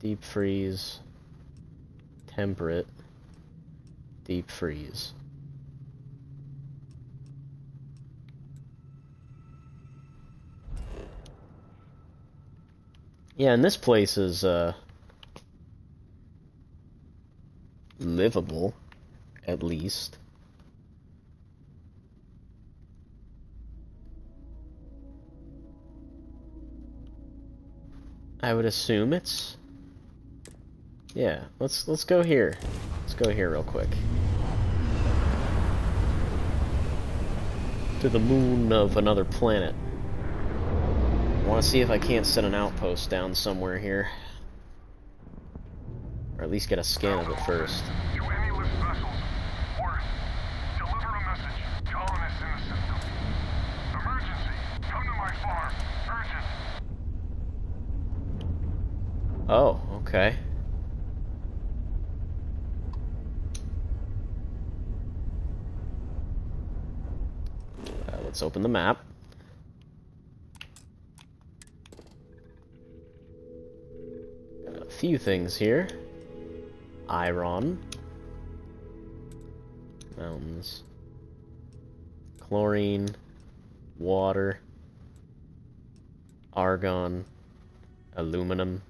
Deep freeze. Temperate. Deep freeze. Yeah, and this place is, livable, at least. I would assume it's... Yeah, let's go here. Let's go here real quick. To the moon of another planet. I want to see if I can't set an outpost down somewhere here. Or at least get a scan of it first. To any lift vessels, orders. Deliver a message. Colonists in the system. Emergency. Come to my farm. Urgent. Oh, okay. Let's open the map. Got a few things here. Iron. Mountains. Chlorine. Water. Argon. Aluminum.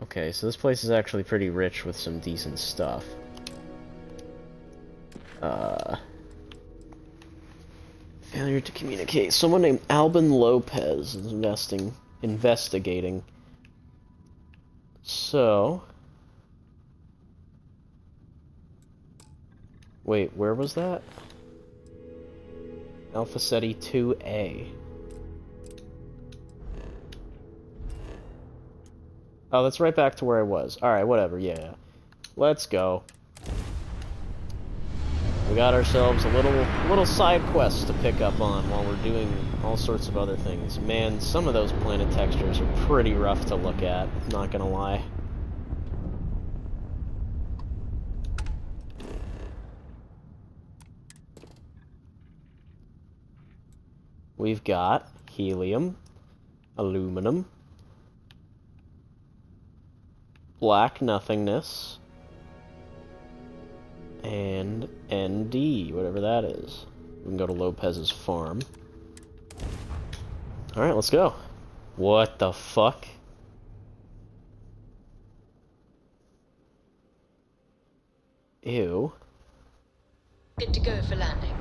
Okay, so this place is actually pretty rich with some decent stuff. Failure to communicate. Someone named Albin Lopez is investigating. So... Wait, where was that? Alpha Ceti 2A. Oh, that's right back to where I was. Alright, whatever, yeah. Let's go. We got ourselves a little side quest to pick up on while we're doing all sorts of other things. Man, some of those planet textures are pretty rough to look at, not gonna lie. We've got helium, aluminum, black nothingness, and ND, whatever that is. We can go to Lopez's farm. Alright, let's go. What the fuck? Ew. Good to go for landing.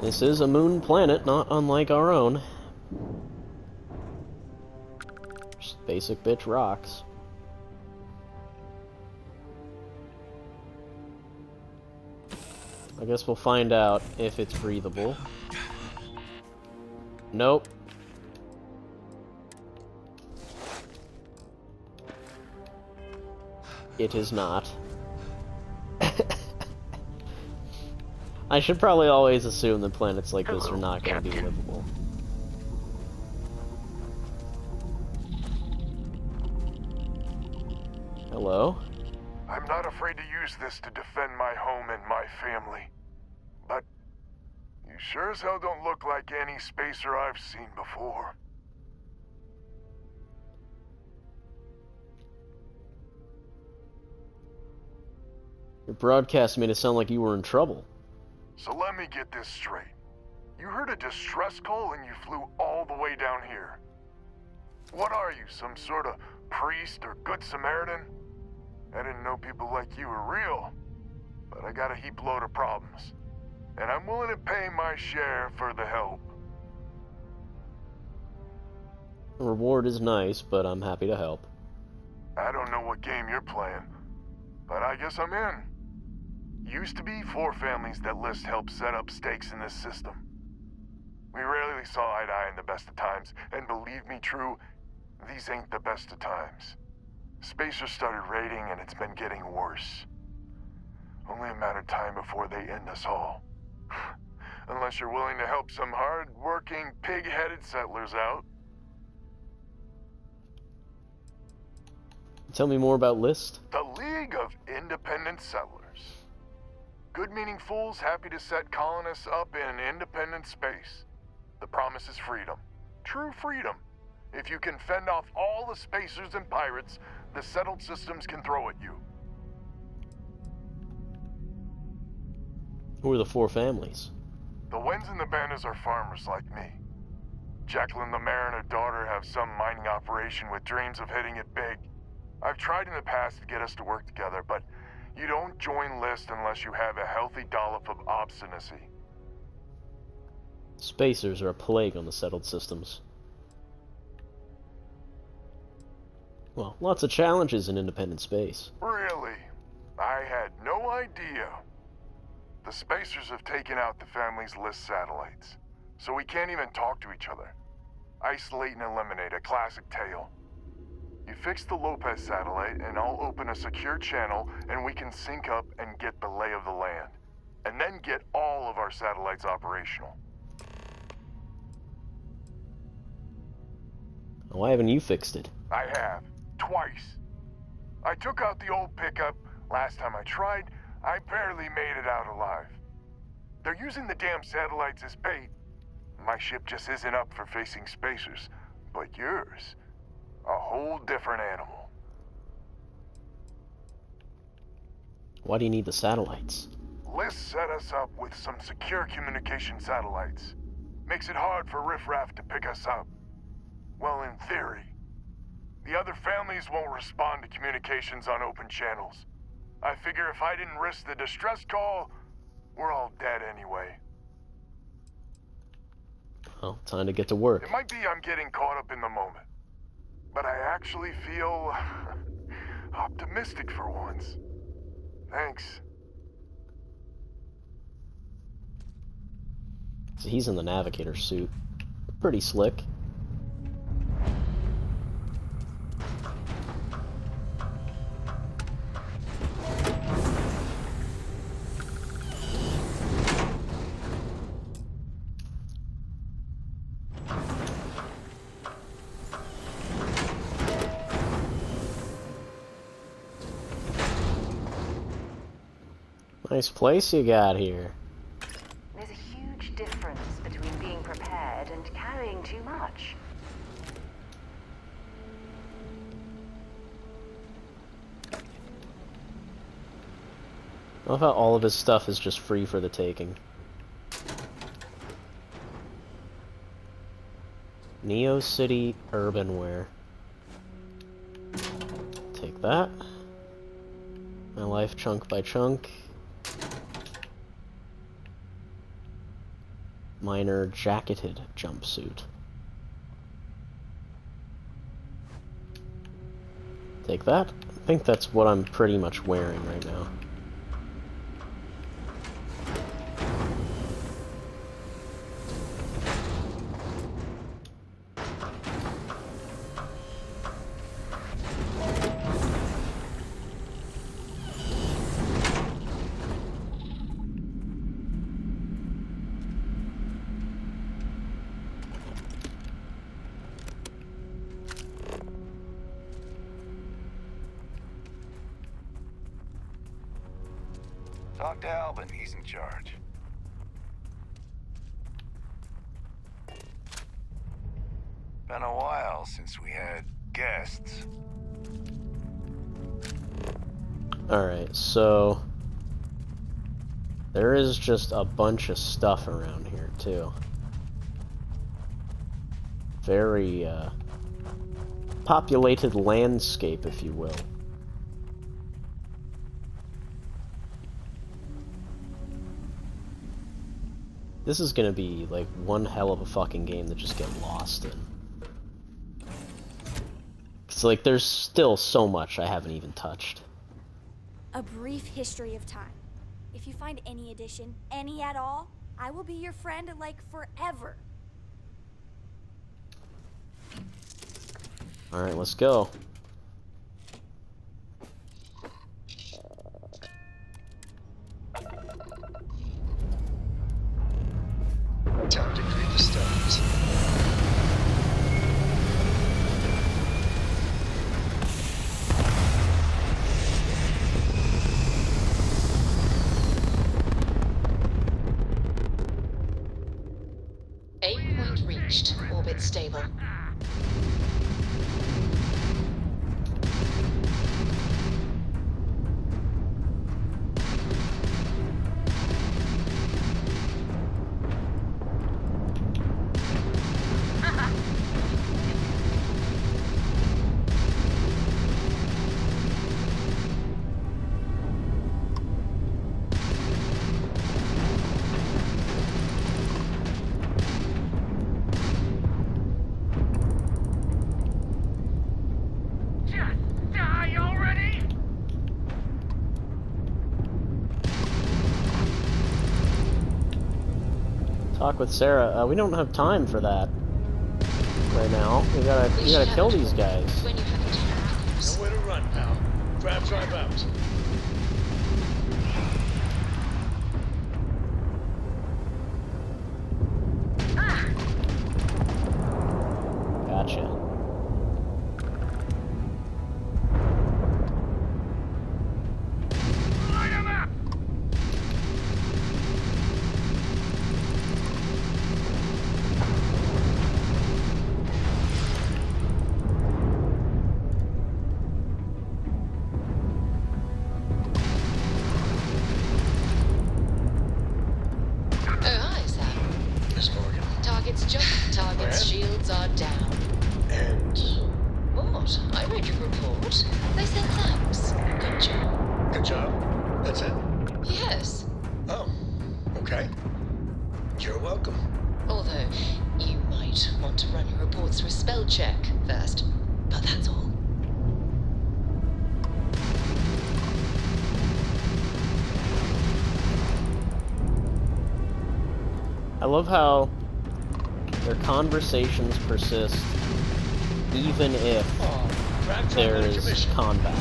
This is a moon planet, not unlike our own. Just basic bitch rocks. I guess we'll find out if it's breathable. Nope. It is not. I should probably always assume that planets like this are not going to be livable. Hello? I'm not afraid to use this to defend my home and my family. But you sure as hell don't look like any spacer I've seen before. Your broadcast made it sound like you were in trouble. So let me get this straight. You heard a distress call and you flew all the way down here. What are you, some sort of priest or good Samaritan? I didn't know people like you were real, but I got a heap load of problems. And I'm willing to pay my share for the help. The reward is nice, but I'm happy to help. I don't know what game you're playing, but I guess I'm in. Used to be 4 families that List helped set up stakes in this system. We rarely saw eye to eye in the best of times, and believe me true, these ain't the best of times. Spacers started raiding and it's been getting worse. Only a matter of time before they end us all. Unless you're willing to help some hard-working, pig-headed settlers out. Tell me more about List. The League of Independent Settlers. Good-meaning fools happy to set colonists up in independent space. The promise is freedom. True freedom. If you can fend off all the spacers and pirates the settled systems can throw at you. Who are the four families? The Wens and the Bandas are farmers like me. Jacqueline the mayor and her daughter have some mining operation with dreams of hitting it big. I've tried in the past to get us to work together, but you don't join List unless you have a healthy dollop of obstinacy. Spacers are a plague on the settled systems. Well, lots of challenges in independent space. Really? I had no idea. The Spacers have taken out the family's List satellites, so we can't even talk to each other. Isolate and eliminate, a classic tale. You fix the Lopez satellite, and I'll open a secure channel, and we can sync up and get the lay of the land. And then get all of our satellites operational. Why haven't you fixed it? I have. Twice. I took out the old pickup. Last time I tried, I barely made it out alive. They're using the damn satellites as bait. My ship just isn't up for facing spacers. But yours, a whole different animal. Why do you need the satellites? List set us up with some secure communication satellites. Makes it hard for riffraff to pick us up. Well, in theory. The other families won't respond to communications on open channels. I figure if I didn't risk the distress call, we're all dead anyway. Well, time to get to work. It might be I'm getting caught up in the moment, but I actually feel optimistic for once. Thanks. So he's in the navigator suit. Pretty slick. Nice place you got here. There's a huge difference between being prepared and carrying too much. I love how all of his stuff is just free for the taking. Neo City Urbanware. Take that. My life chunk by chunk. Minor jacketed jumpsuit. Take that. I think that's what I'm pretty much wearing right now. Talk to Alvin, he's in charge. Been a while since we had guests. Alright, so there is just a bunch of stuff around here too. Very populated landscape, if you will. This is gonna be like one hell of a fucking game to just get lost in. It's like there's still so much I haven't even touched. A brief history of time. If you find any addition, any at all, I will be your friend like forever. Alright, let's go. Time to clear the stones. Just die already? Talk with Sarah. We don't have time for that right now. We gotta kill these guys. When you have to. Nowhere to run, pal. Drive out. Gotcha. Light 'em up! Oh, hi, Sam. Miss Morgan. Target's jumped. Target's Where? shields are down. And What? I read your report. They said thanks. Good job. good job. That's it? Yes. Oh, okay. You're welcome. Although, you might want to run your reports through a spell check first. But that's all. I love how their conversations persist even if Oh, drive there out of is commission. combat.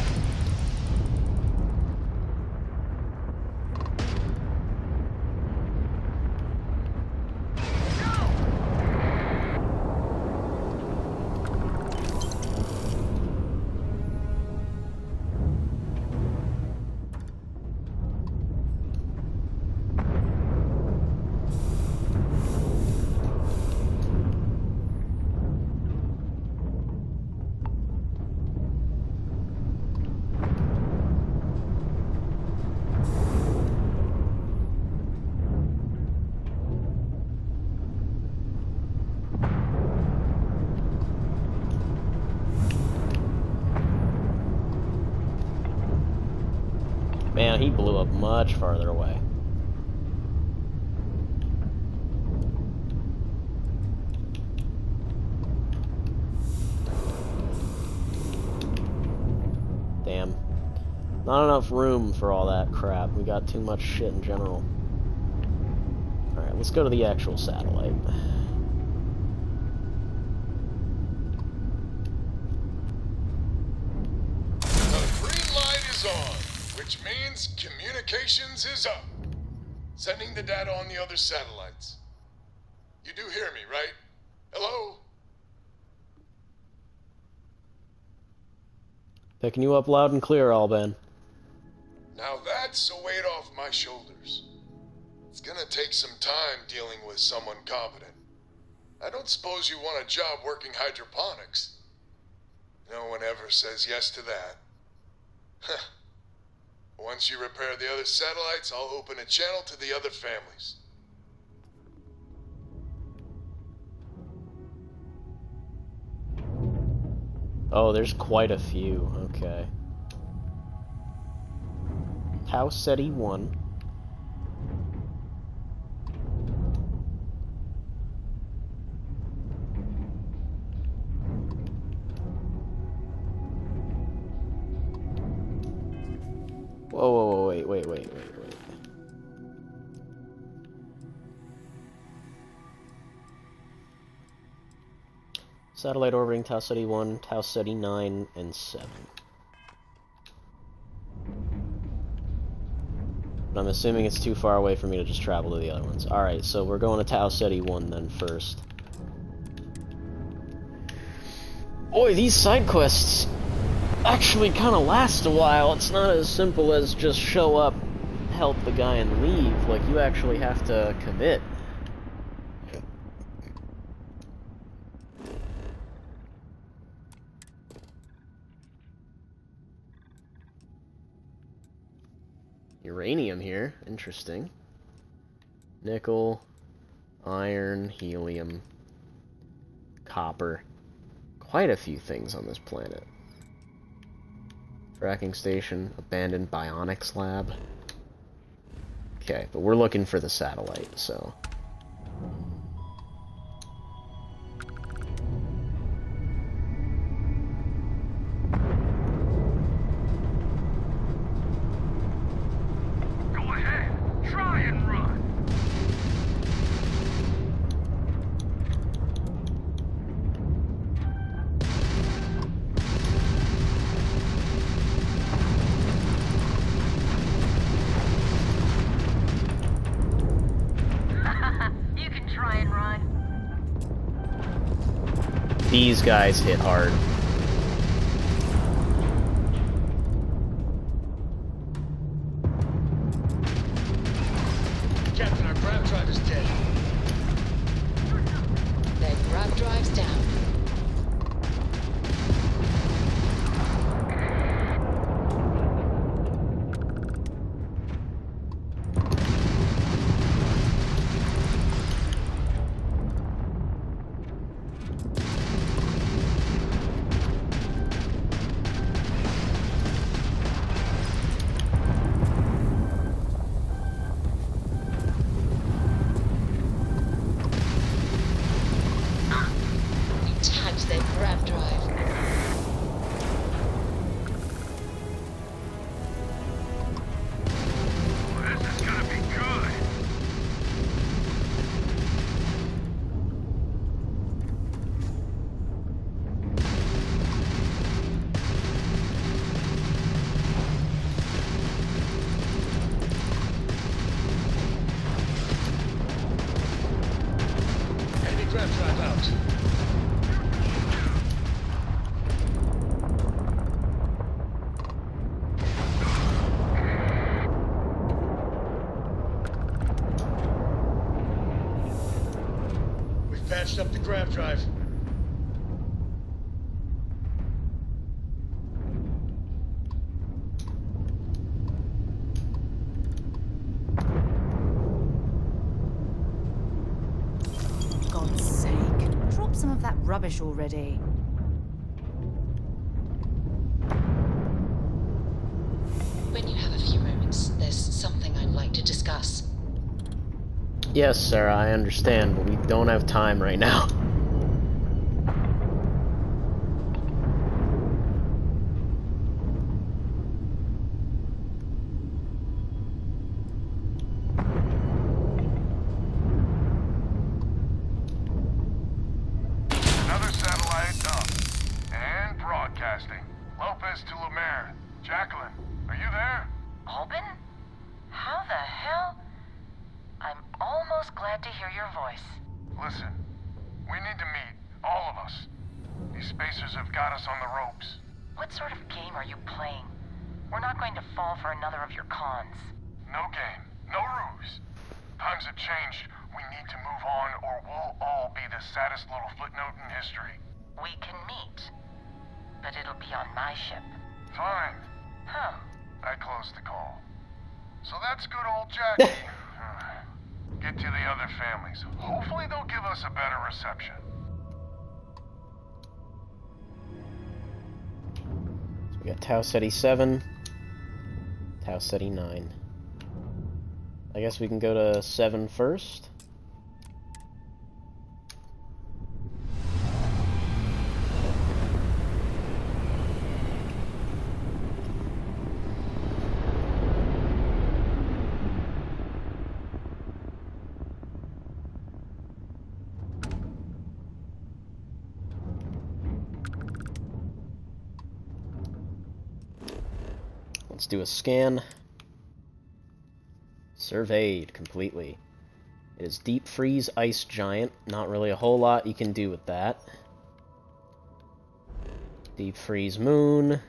Man, he blew up much farther away. Damn. Not enough room for all that crap. We got too much shit in general. Alright, let's go to the actual satellite. The green light is on, which means communications is up. Sending the data on the other satellites. You do hear me, right? Hello? Picking you up loud and clear, Alban. Now that's a weight off my shoulders. It's gonna take some time dealing with someone competent. I don't suppose you want a job working hydroponics. No one ever says yes to that. Once you repair the other satellites, I'll open a channel to the other families. Oh, there's quite a few. Okay. Tau Ceti 1. Whoa, wait. Satellite orbiting Tau Ceti 1, Tau Ceti 9, and 7. But I'm assuming it's too far away for me to just travel to the other ones. Alright, so we're going to Tau Ceti 1 then first. Boy, these side quests actually kind of last a while. It's not as simple as just show up, help the guy, and leave. Like, you actually have to commit. Uranium here. Interesting. Nickel, iron, helium, copper. Quite a few things on this planet. Tracking station, abandoned bionics lab. Okay, but we're looking for the satellite, so... these guys hit hard. Captain, our grab drive is dead. Their grab drive's down. Tagged their grab drive. This is gonna be good. Enemy grab drive out. We've patched up the grab drive. God's sake, drop some of that rubbish already. When you have a few moments, there's something I'd like to discuss. Yes, Sarah, I understand, but we don't have time right now. Another satellite up. And broadcasting. Lopez to Lemaire. Jacqueline, are you there? Albin? How the hell? I'm almost glad to hear your voice. Listen, we need to meet. All of us. These spacers have got us on the ropes. What sort of game are you playing? We're not going to fall for another of your cons. No game. No ruse. Times have changed. We need to move on or we'll all be the saddest little footnote in history. We can meet, but it'll be on my ship. Fine. Huh. I closed the call. So that's good old Jackie. Get to the other families. Hopefully they'll give us a better reception. So we got Tau Ceti 7, Tau Ceti 9. I guess we can go to 7 first. Let's do a scan. Surveyed completely. It is deep freeze ice giant. Not really a whole lot you can do with that. Deep freeze moon.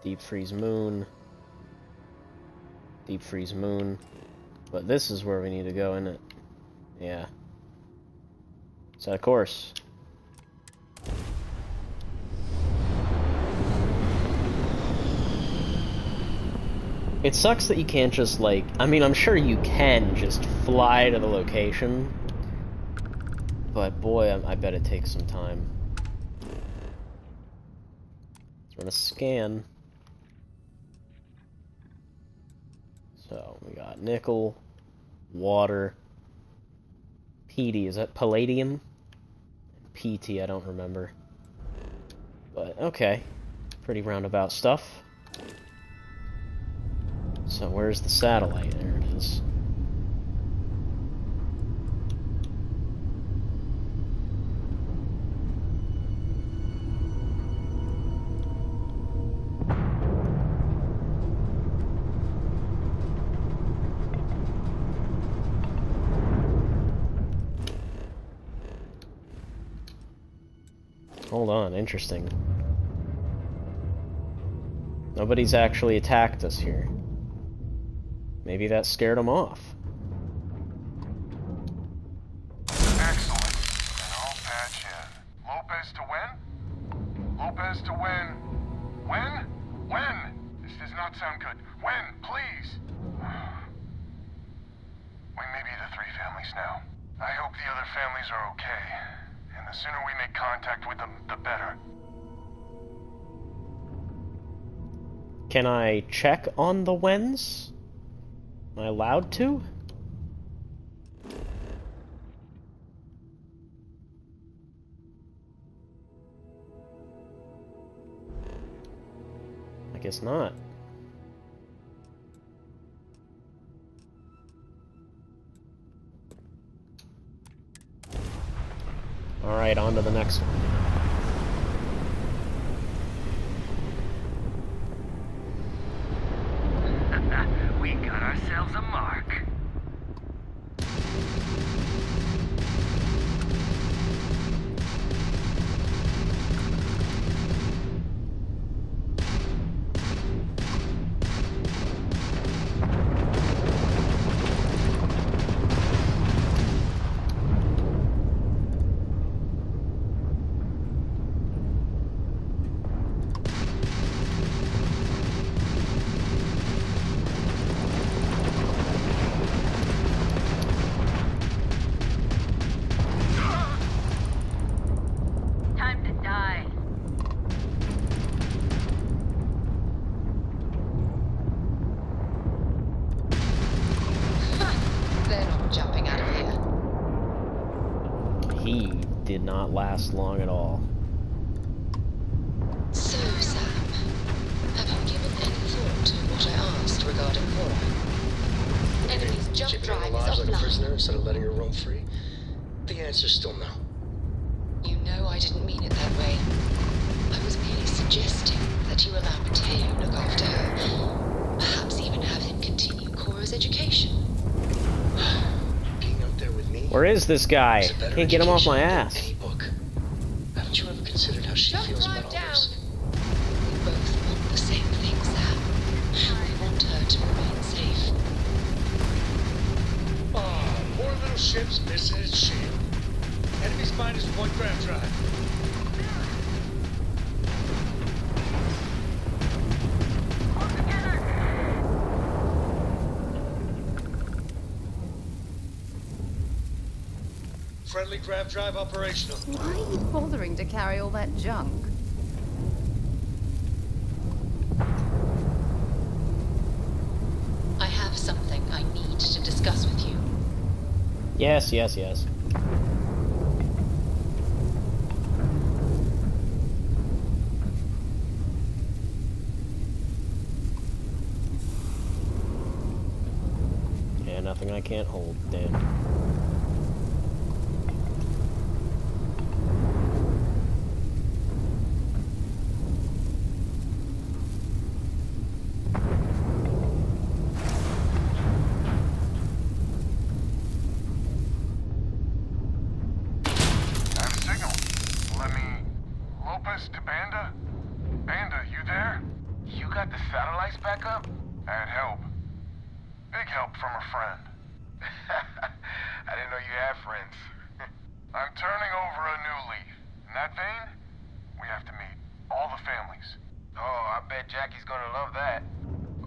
Deep freeze moon. Deep freeze moon. But this is where we need to go, isn't it? Yeah. Set a course. It sucks that you can't just, like... I mean, I'm sure you can just fly to the location. But, boy, I bet it takes some time. Let's run a scan. So, we got nickel, water, PD, is that palladium? PT, I don't remember. But, okay. Pretty roundabout stuff. So, where's the satellite? There it is. Hold on, interesting. Nobody's actually attacked us here. Maybe that scared them off. Excellent. And I'll patch in. Lopez to win? Lopez to win. When? When? This does not sound good. When? Please. We may be the 3 families now. I hope the other families are okay. And the sooner we make contact with them, the better. Can I check on the Wens? Am I allowed to? I guess not. Alright, on to the next one. We got ourselves a mark. Time to die. They're not jumping out of here. He did not last long at all. So, Sam, have you given any thought to what I asked regarding Cora? Enemy's jump Keeping her drive is alive like a offline. prisoner instead of letting her roam free? The answer's still no. You know I didn't mean it that way. I was merely suggesting that you allow Mateo look after her. Perhaps even have him continue Cora's education. Being out there with me Where is this guy? is a better Can't get him off my education than ass. any book. Haven't you ever considered how she Jump feels drive about all down. this? We both want the same thing, Sam. We want her to remain safe. Oh, poor little ship's missing its shield. Enemy's minus 1 grav drive. Friendly grav drive operational. Why are you bothering to carry all that junk? I have something I need to discuss with you. Yes, yes, yes. Yeah, nothing I can't hold, damn. I have a signal. Let me... Lopez to Banda? Banda, you there? You got the satellites back up? I had help. Big help from a friend. I didn't know you had friends. I'm turning over a new leaf. In that vein, we have to meet all the families. Oh, I bet Jackie's gonna love that.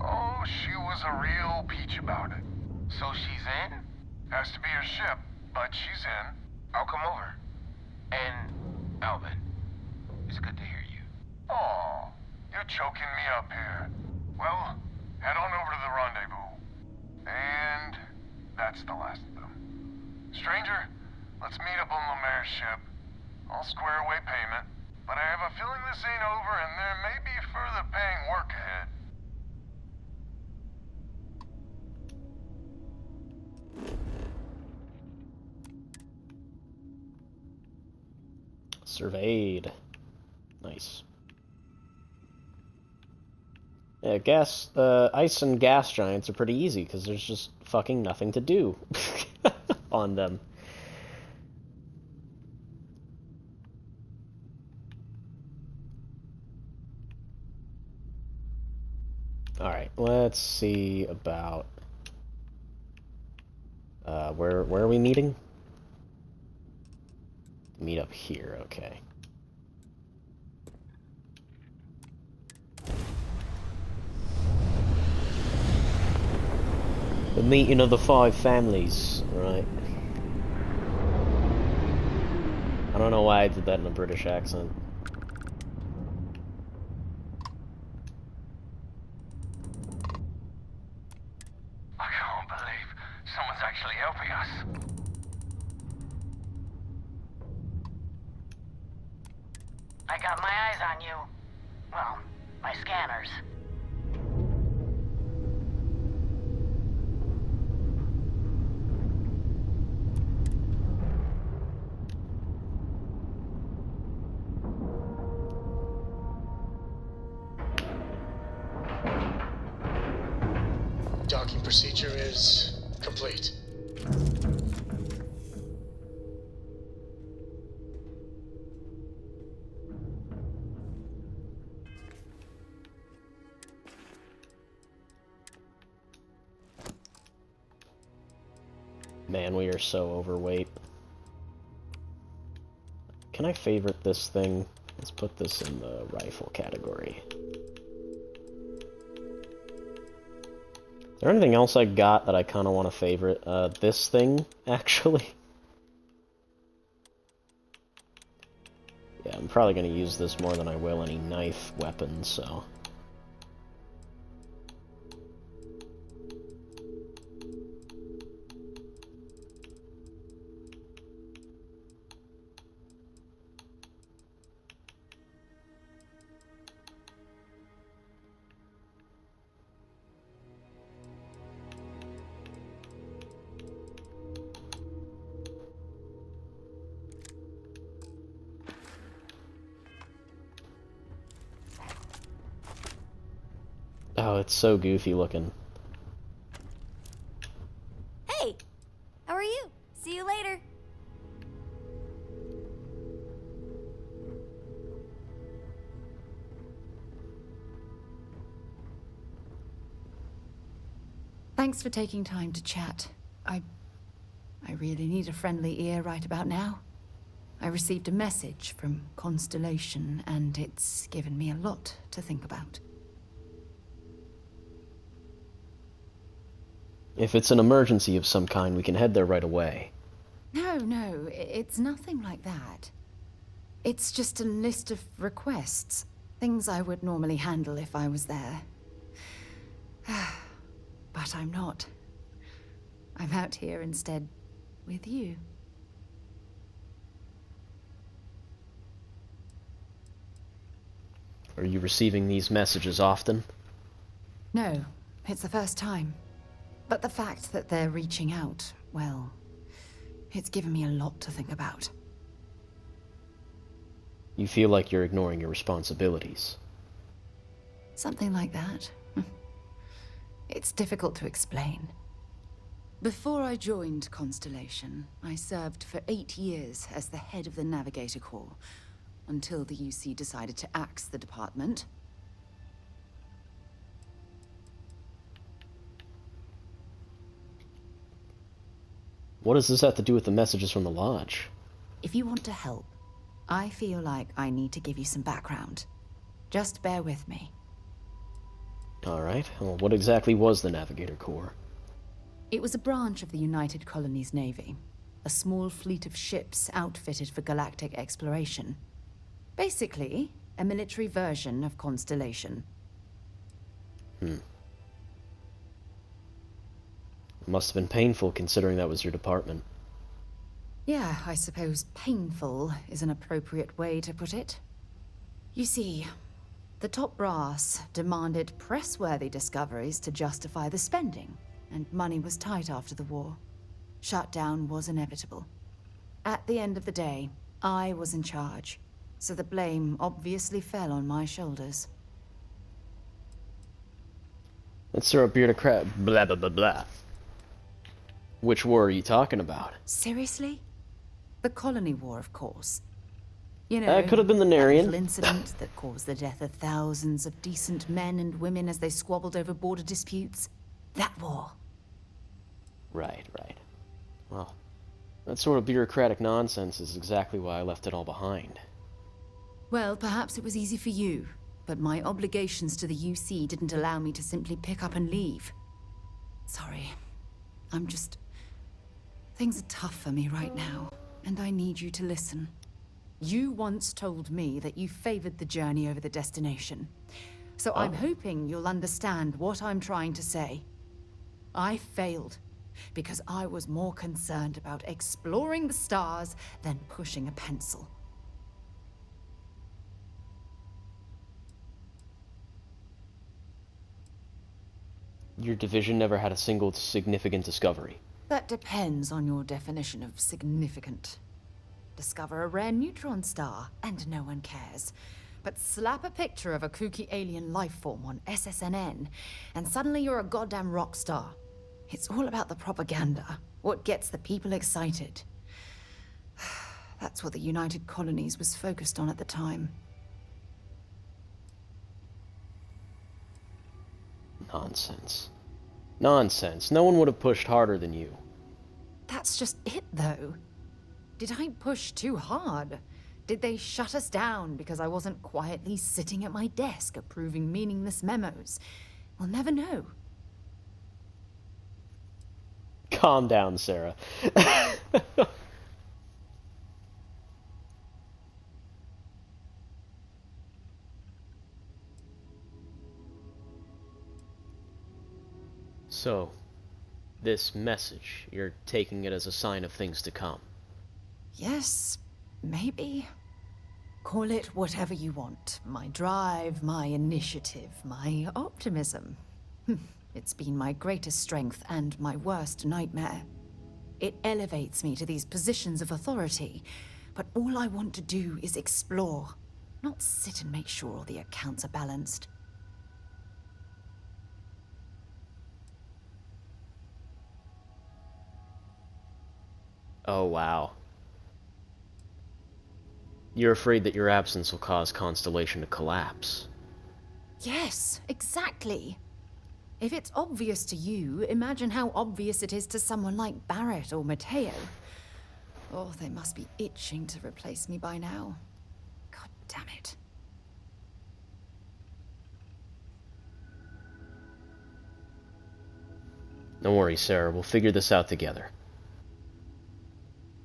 Oh, she was a real peach about it. So she's in? Has to be her ship, but she's in. I'll come over. And, Alvin, it's good to hear you. Aw, you're choking me up here. Well, head on over to the rendezvous. And that's the last of them. Stranger, let's meet up on Lemaire's ship. I'll square away payment, but I have a feeling this ain't over and there may be further paying work ahead. Surveyed. Nice. Yeah, ice and gas giants are pretty easy, because there's just fucking nothing to do on them. Alright, let's see about... where are we meeting? Meet up here, okay. The meeting of the 5 families, right? I don't know why I did that in a British accent. I can't believe someone's actually helping us. I got my eyes on you. Well, my scanners. Docking procedure is complete. Man, we are so overweight. Can I favorite this thing? Let's put this in the rifle category. Is there anything else I got that I kind of want to favorite? This thing, actually. Yeah, I'm probably going to use this more than I will any knife weapons, so... Oh, it's so goofy looking. Hey! How are you? See you later. Thanks for taking time to chat. I really need a friendly ear right about now. I received a message from Constellation, and it's given me a lot to think about. If it's an emergency of some kind, we can head there right away. No, it's nothing like that. It's just a list of requests. Things I would normally handle if I was there. But I'm not. I'm out here instead with you. Are you receiving these messages often? No, it's the first time. But the fact that they're reaching out, well, it's given me a lot to think about. You feel like you're ignoring your responsibilities. Something like that. It's difficult to explain. Before I joined Constellation, I served for 8 years as the head of the Navigator Corps, until the UC decided to axe the department. What does this have to do with the messages from the Lodge? If you want to help, I feel like I need to give you some background. Just bear with me. Alright, well, what exactly was the Navigator Corps? It was a branch of the United Colonies Navy. A small fleet of ships outfitted for galactic exploration. Basically, a military version of Constellation. It must have been painful considering that was your department. Yeah, I suppose painful is an appropriate way to put it. You see, the top brass demanded press-worthy discoveries to justify the spending, and money was tight after the war. Shutdown was inevitable. At the end of the day, I was in charge, so the blame obviously fell on my shoulders. Let's throw a bureaucrat blah blah blah blah. Which war are you talking about? Seriously? The Colony War, of course. You know, Could have been the that Narian. little incident that caused the death of thousands of decent men and women as they squabbled over border disputes. That war. Right. Well, that sort of bureaucratic nonsense is exactly why I left it all behind. Well, perhaps it was easy for you, but my obligations to the UC didn't allow me to simply pick up and leave. Sorry. Things are tough for me right now, and I need you to listen. You once told me that you favored the journey over the destination. So I'm hoping you'll understand what I'm trying to say. I failed because I was more concerned about exploring the stars than pushing a pencil. Your division never had a single significant discovery. That depends on your definition of significant. Discover a rare neutron star, and no one cares. But slap a picture of a kooky alien life form on SSNN, and suddenly you're a goddamn rock star. It's all about the propaganda, what gets the people excited. That's what the United Colonies was focused on at the time. Nonsense. No one would have pushed harder than you. That's just it, though. Did I push too hard? Did they shut us down because I wasn't quietly sitting at my desk approving meaningless memos? We'll never know. Calm down, Sarah. So, this message, you're taking it as a sign of things to come. Yes, maybe. Call it whatever you want. My drive, my initiative, my optimism. It's been my greatest strength and my worst nightmare. It elevates me to these positions of authority, but all I want to do is explore, not sit and make sure all the accounts are balanced. Oh, wow. You're afraid that your absence will cause Constellation to collapse. Yes, exactly. If it's obvious to you, imagine how obvious it is to someone like Barrett or Mateo. Oh, they must be itching to replace me by now. God damn it. Don't worry, Sarah. We'll figure this out together.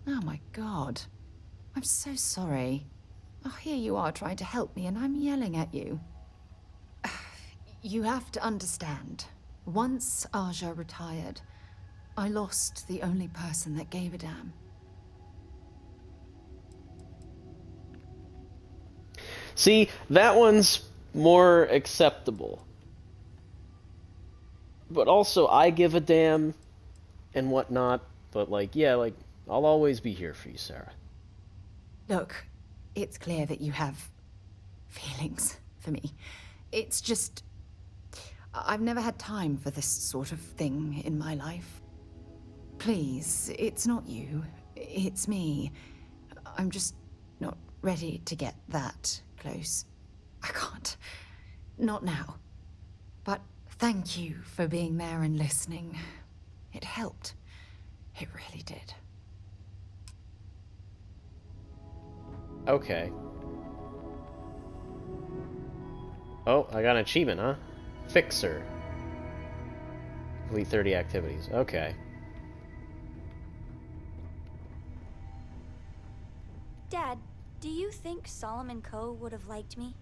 Oh my God. I'm so sorry. Oh, here you are trying to help me and I'm yelling at you. You have to understand. Once Aja retired, I lost the only person that gave a damn. See, that one's more acceptable. But also, I give a damn and whatnot. But, like, yeah, like, I'll always be here for you, Sarah. Look, it's clear that you have feelings for me. It's just, I've never had time for this sort of thing in my life. Please, it's not you. It's me. I'm just not ready to get that close. I can't. Not now. But thank you for being there and listening. It helped. It really did. Okay. Oh, I got an achievement, huh? Fixer. Complete 30 activities. Okay. Dad, do you think Solomon Coe would have liked me?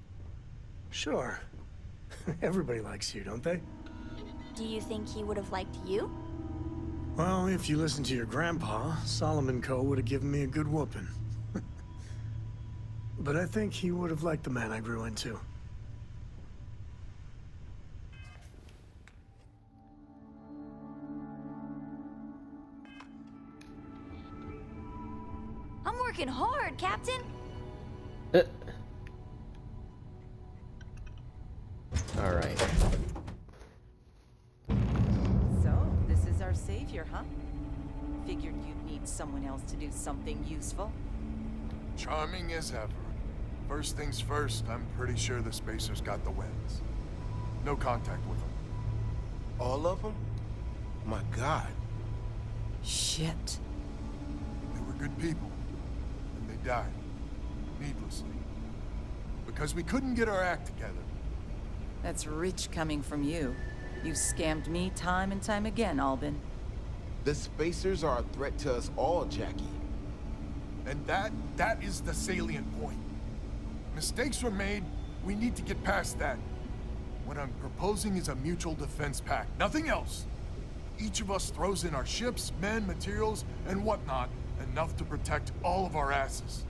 Sure. Everybody likes you, don't they? Do you think he would have liked you? Well, if you listen to your grandpa, Solomon Coe would have given me a good whooping. But I think he would have liked the man I grew into. I'm working hard, Captain. All right. So, this is our savior, huh? Figured you'd need someone else to do something useful. Charming as ever. First things first, I'm pretty sure the Spacers got the wins. No contact with them. All of them? My God. Shit. They were good people, and they died. Needlessly. Because we couldn't get our act together. That's rich coming from you. You've scammed me time and time again, Albin. The Spacers are a threat to us all, Jackie. And that is the salient point. Mistakes were made, we need to get past that. What I'm proposing is a mutual defense pact, nothing else. Each of us throws in our ships, men, materials, and whatnot, enough to protect all of our asses.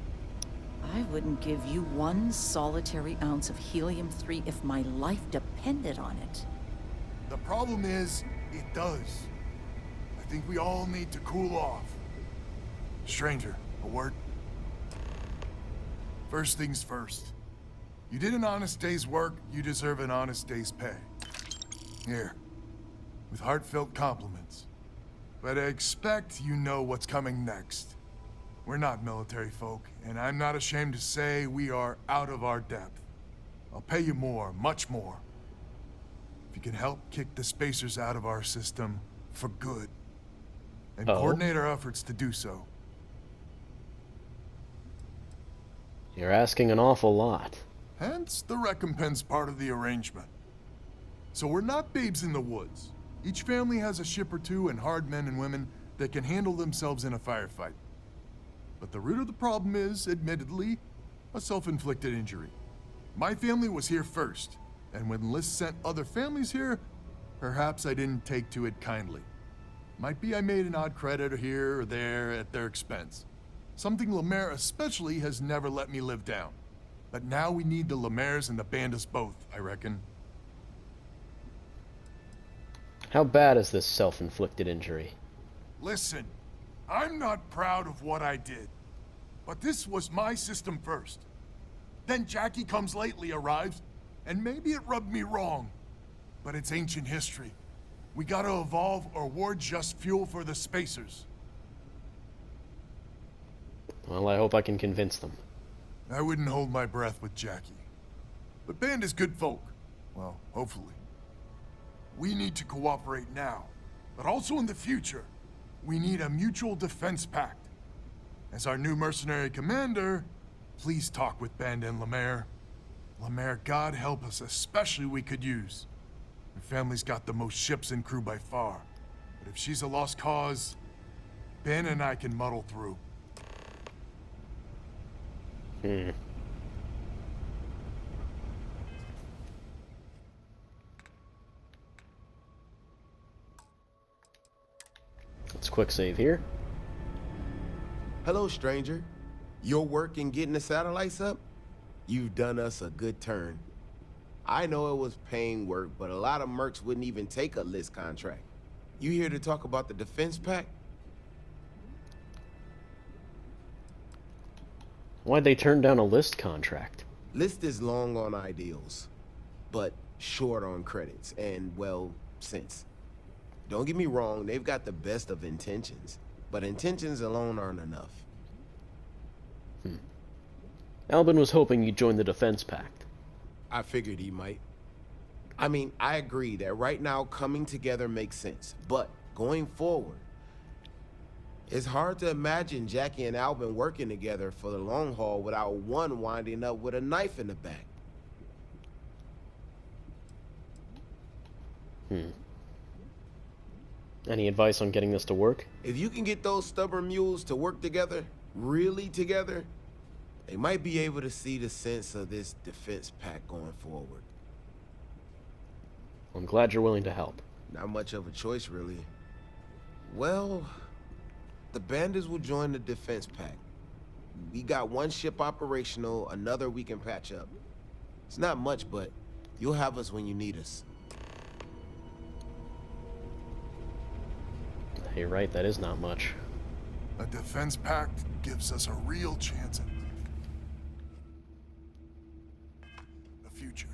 I wouldn't give you one solitary ounce of helium-3 if my life depended on it. The problem is, it does. I think we all need to cool off. Stranger, a word? First things first. You did an honest day's work, you deserve an honest day's pay. Here, with heartfelt compliments. But I expect you know what's coming next. We're not military folk, and I'm not ashamed to say we are out of our depth. I'll pay you more, much more. If you can help kick the Spacers out of our system for good, and coordinate our efforts to do so. You're asking an awful lot. Hence the recompense part of the arrangement. So we're not babes in the woods. Each family has a ship or two and hard men and women that can handle themselves in a firefight. But the root of the problem is, admittedly, a self-inflicted injury. My family was here first, and when Liz sent other families here, perhaps I didn't take to it kindly. Might be I made an odd credit here or there at their expense. Something Lemaire especially has never let me live down. But now we need the Lemaires and the Bandits both, I reckon. How bad is this self-inflicted injury? Listen, I'm not proud of what I did, but this was my system first. Then Jackie comes lately arrives, and maybe it rubbed me wrong, but it's ancient history. We gotta evolve or we're just fuel for the Spacers. Well, I hope I can convince them. I wouldn't hold my breath with Jackie. But Band is good folk. Well, hopefully. We need to cooperate now, but also in the future. We need a mutual defense pact. As our new mercenary commander, please talk with Band and Lemaire. Lemaire, God help us, especially we could use. Her family's got the most ships and crew by far. But if she's a lost cause, Ben and I can muddle through. Let's quick save here. Hello, stranger. Your work in getting the satellites up? You've done us a good turn. I know it was paying work, but a lot of mercs wouldn't even take a list contract. You here to talk about the defense pact? Why'd they turn down a list contract? List is long on ideals, but short on credits and, well, sense. Don't get me wrong, they've got the best of intentions, but intentions alone aren't enough. Albin was hoping you'd join the defense pact. I figured he might. I mean, I agree that right now coming together makes sense, but going forward, it's hard to imagine Jackie and Albin working together for the long haul without one winding up with a knife in the back. Any advice on getting this to work? If you can get those stubborn mules to work together, really together, they might be able to see the sense of this defense pact going forward. I'm glad you're willing to help. Not much of a choice, really. Well, the Bandits will join the defense pact. We got one ship operational, another we can patch up. It's not much, but you'll have us when you need us. You're right, that is not much. A defense pact gives us a real chance at the future.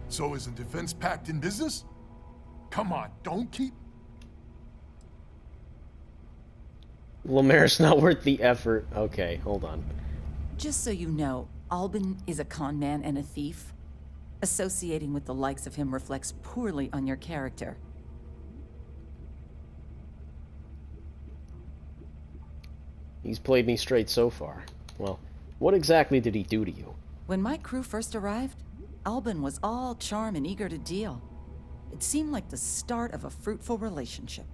So is a defense pact in business? Come on, don't keep... Lemaire's not worth the effort. Okay, hold on. Just so you know, Albin is a con man and a thief. Associating with the likes of him reflects poorly on your character. He's played me straight so far. Well, what exactly did he do to you? When my crew first arrived, Albin was all charm and eager to deal. It seemed like the start of a fruitful relationship.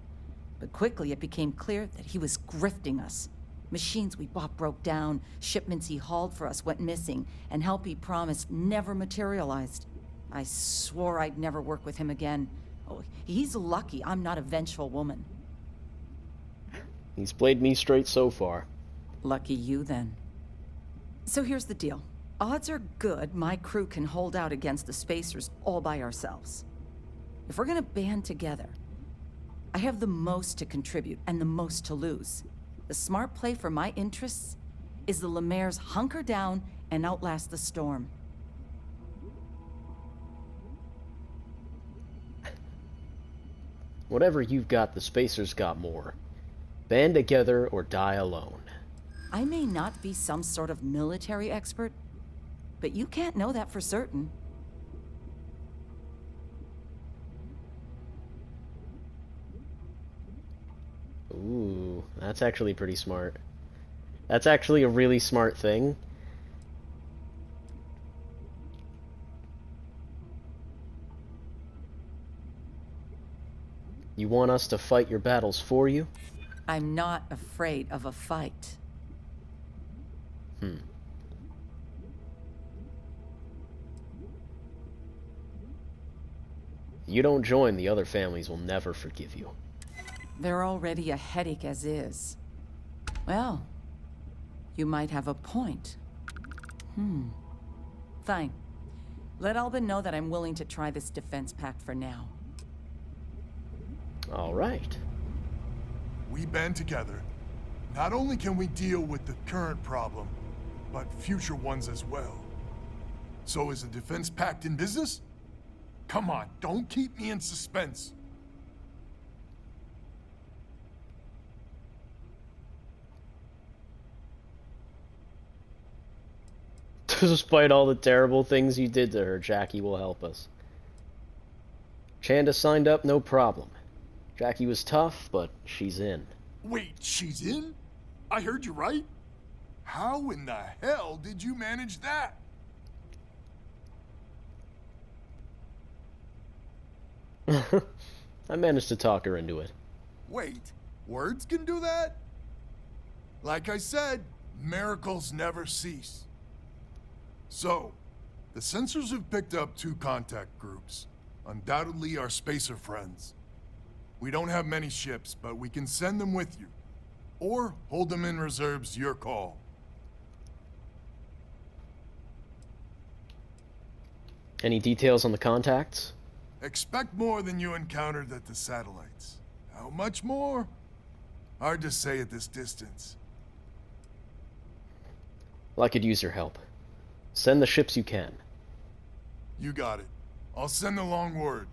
But quickly it became clear that he was grifting us. Machines we bought broke down, shipments he hauled for us went missing, and help he promised never materialized. I swore I'd never work with him again. Oh, he's lucky I'm not a vengeful woman. He's played me straight so far. Lucky you, then. So here's the deal. Odds are good my crew can hold out against the Spacers all by ourselves. If we're gonna band together, I have the most to contribute and the most to lose. The smart play for my interests is the Lemaire's hunker down and outlast the storm. Whatever you've got, the Spacers got more. Band together or die alone. I may not be some sort of military expert, but you can't know that for certain. Ooh, that's actually pretty smart. That's actually a really smart thing. You want us to fight your battles for you? I'm not afraid of a fight. You don't join, the other families will never forgive you. They're already a headache as is. Well, you might have a point. Fine. Let Albin know that I'm willing to try this defense pact for now. All right. We band together. Not only can we deal with the current problem, but future ones as well. So is the defense pact in business? Come on, don't keep me in suspense. Despite all the terrible things you did to her, Jackie will help us. Chanda signed up, no problem. Jackie was tough, but she's in. Wait, she's in? I heard you right? How in the hell did you manage that? I managed to talk her into it. Wait, words can do that? Like I said, miracles never cease. So, the sensors have picked up 2 contact groups. Undoubtedly our spacer friends. We don't have many ships, but we can send them with you. Or hold them in reserves, your call. Any details on the contacts? Expect more than you encountered at the satellites. How much more? Hard to say at this distance. Well, I could use your help. Send the ships you can. You got it. I'll send along word.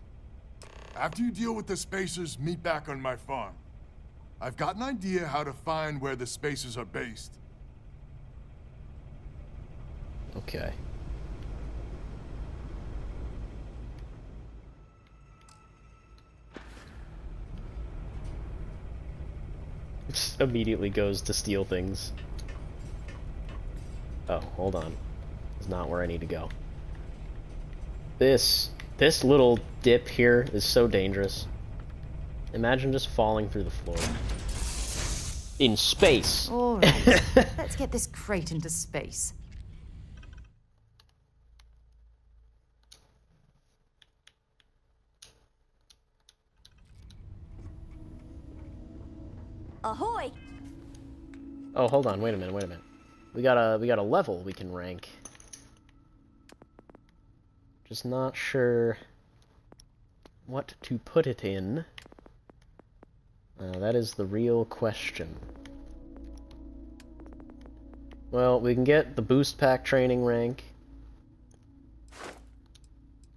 After you deal with the Spacers, meet back on my farm. I've got an idea how to find where the Spacers are based. Okay. Just immediately goes to steal things. Oh, hold on. It's not where I need to go. This little dip here is so dangerous. Imagine just falling through the floor. In space! Alright, let's get this crate into space. Ahoy! Oh, hold on, wait a minute. We got a level we can rank. Just not sure what to put it in. That is the real question. Well, we can get the boost pack training rank,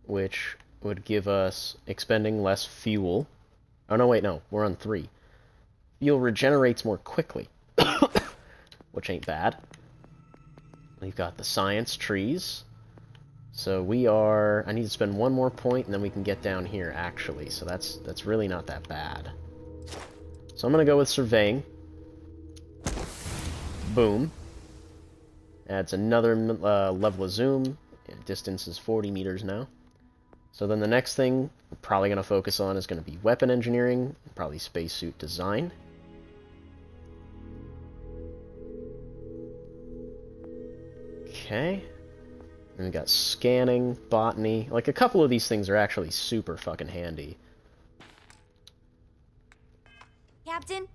which would give us expending less fuel. Oh, no, wait, no, we're on 3. Fuel regenerates more quickly, which ain't bad. We've got the science trees. So we are... I need to spend one more point, and then we can get down here, actually. So that's really not that bad. So I'm going to go with surveying. Boom. Adds another level of zoom. Distance is 40 meters now. So then the next thing we're probably going to focus on is going to be weapon engineering, probably spacesuit design. Okay. Then we got scanning, botany. Like, a couple of these things are actually super fucking handy. Captain?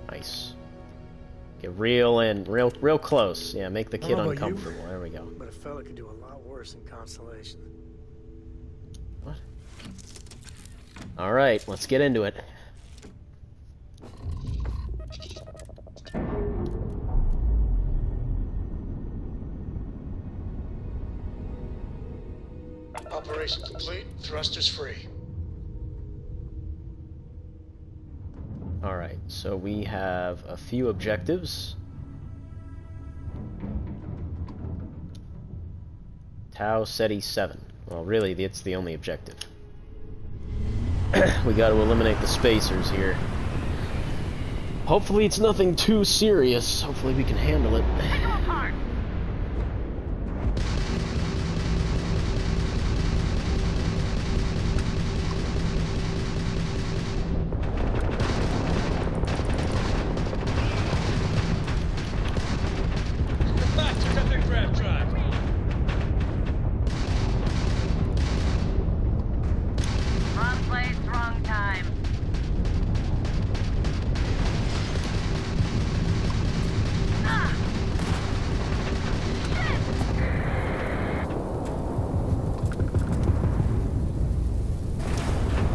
Nice. Get real close. Yeah, make the kid uncomfortable. There we go. But a fella could do a lot worse in Constellation. What? Alright, let's get into it. Operation complete. Thrusters free. Alright, so we have a few objectives. Tau Ceti 7. Well, really, it's the only objective. We got to eliminate the spacers here. Hopefully it's nothing too serious. Hopefully we can handle it.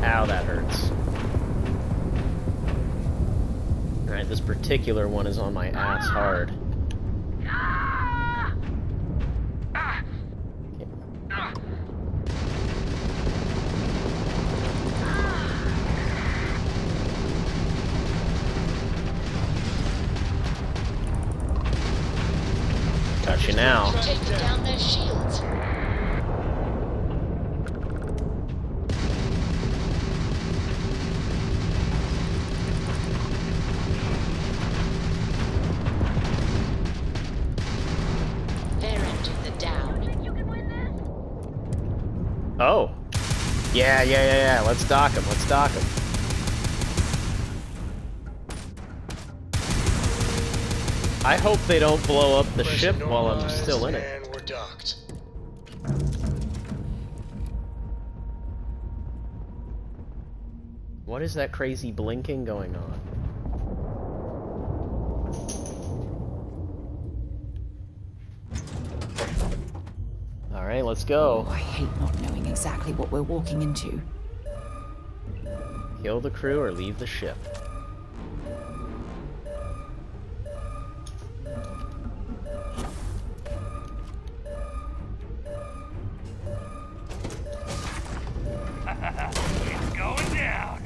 Ow, that hurts. Alright, this particular one is on my ass hard. Got you now. Taking down their shields. Oh. Yeah. Let's dock him. I hope they don't blow up the ship while I'm still in it. And we're docked. What is that crazy blinking going on? Alright, let's go. Oh, I hate not knowing exactly what we're walking into. Kill the crew or leave the ship. It's going down.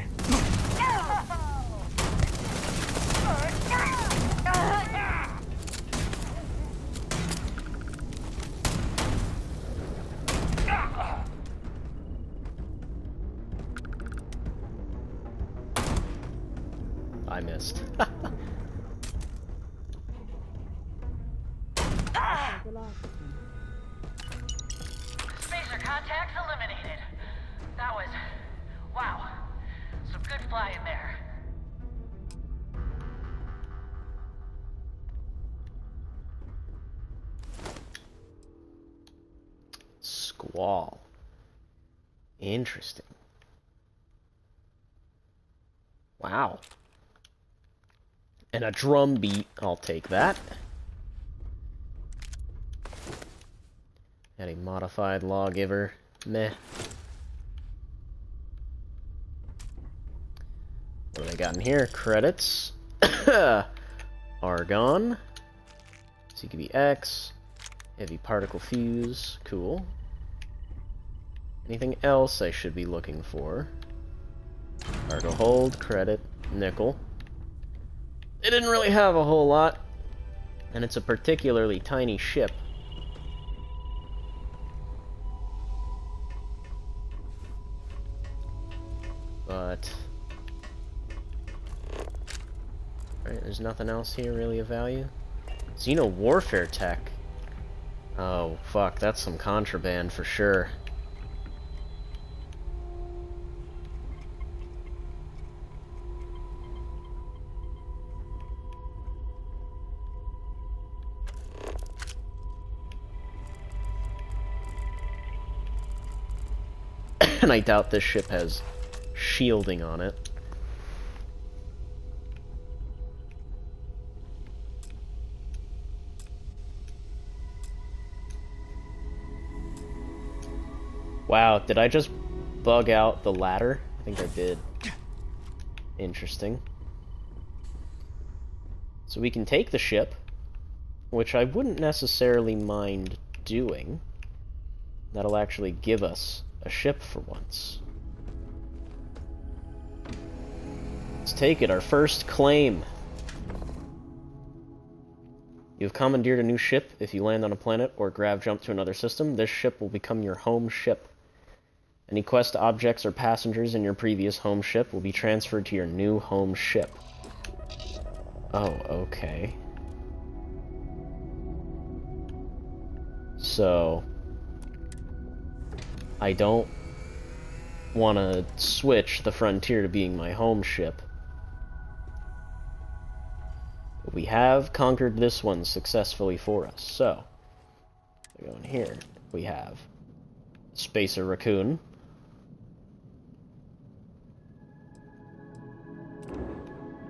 I missed. Spacer contacts eliminated. That was... wow. Some good flying there. Squall. Interesting. Wow. And a drum beat. I'll take that. And a modified lawgiver. Meh. What do they got in here? Credits. Argon. CQB-X. Heavy particle fuse. Cool. Anything else I should be looking for? Cargo hold. Credit. Nickel. They didn't really have a whole lot. And it's a particularly tiny ship. But... Alright, there's nothing else here really of value. Xeno warfare tech. Oh, fuck, that's some contraband for sure. And I doubt this ship has shielding on it. Wow, did I just bug out the ladder? I think I did. Interesting. So we can take the ship, which I wouldn't necessarily mind doing. That'll actually give us a ship for once. Let's take it, our first claim. You have commandeered a new ship. If you land on a planet or grav jump to another system, this ship will become your home ship. Any quest objects or passengers in your previous home ship will be transferred to your new home ship. Oh, okay. So... I don't want to switch the Frontier to being my home ship. But we have conquered this one successfully for us, so... we go in here. We have Spacer Raccoon.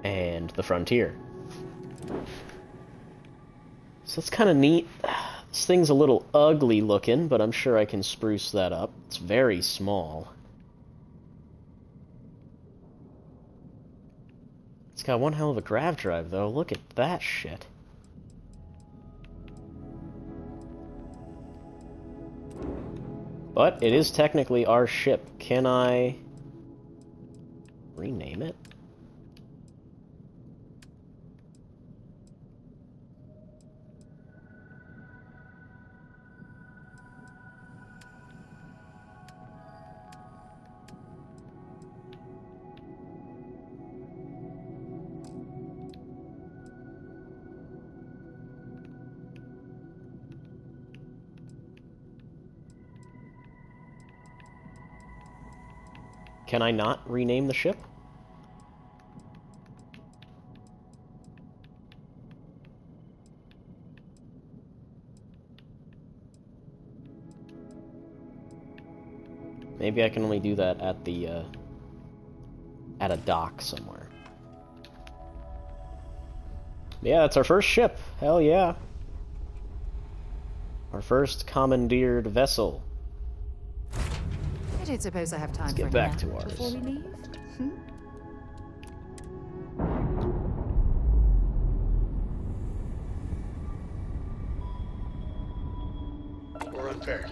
And the Frontier. So it's kind of neat. This thing's a little ugly looking, but I'm sure I can spruce that up. It's very small. It's got one hell of a grav drive, though. Look at that shit. But it is technically our ship. Can I rename it? Can I not rename the ship? Maybe I can only do that at the, at a dock somewhere. Yeah, it's our first ship. Hell yeah. Our first commandeered vessel. I don't suppose I have time Let's for get a back nap to ours. before we leave. We're unpaired.